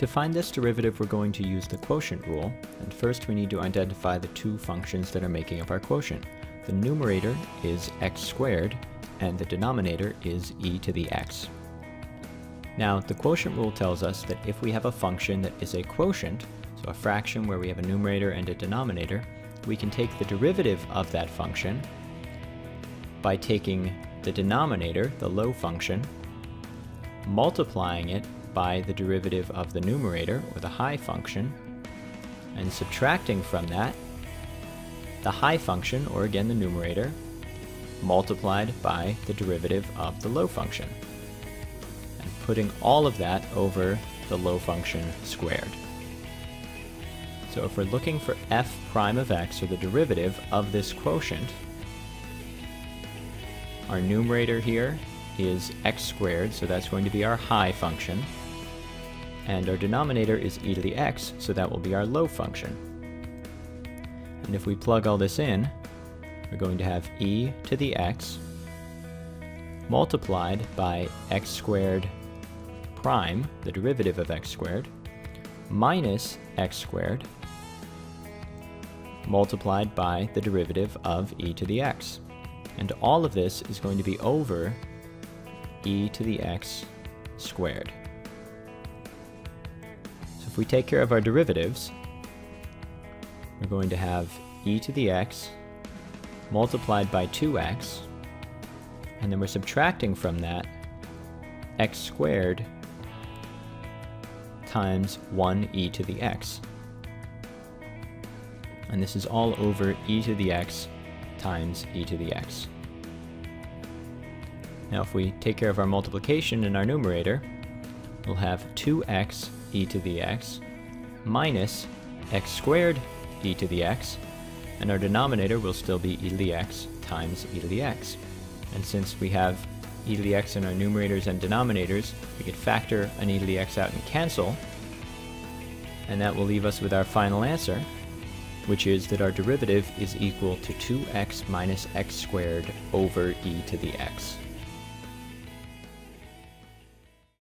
To find this derivative, we're going to use the quotient rule, and first we need to identify the two functions that are making up our quotient. The numerator is x squared, and the denominator is e to the x. Now, the quotient rule tells us that if we have a function that is a quotient, so a fraction where we have a numerator and a denominator, we can take the derivative of that function by taking the denominator, the low function, multiplying it by the derivative of the numerator, or the high function, and subtracting from that the high function, or again the numerator, multiplied by the derivative of the low function, and putting all of that over the low function squared. So if we're looking for f prime of x, or the derivative of this quotient, our numerator here is x squared, so that's going to be our high function, and our denominator is e to the x, so that will be our low function. And if we plug all this in, we're going to have e to the x multiplied by x squared prime, the derivative of x squared, minus x squared multiplied by the derivative of e to the x. And all of this is going to be over e to the x squared. So if we take care of our derivatives, we're going to have e to the x multiplied by 2x, and then we're subtracting from that x squared times 1e to the x. And this is all over e to the x times e to the x. Now if we take care of our multiplication in our numerator, we'll have 2x e to the x minus x squared e to the x, and our denominator will still be e to the x times e to the x. And since we have e to the x in our numerators and denominators, we could factor an e to the x out and cancel, and that will leave us with our final answer, which is that our derivative is equal to 2x minus x squared over e to the x.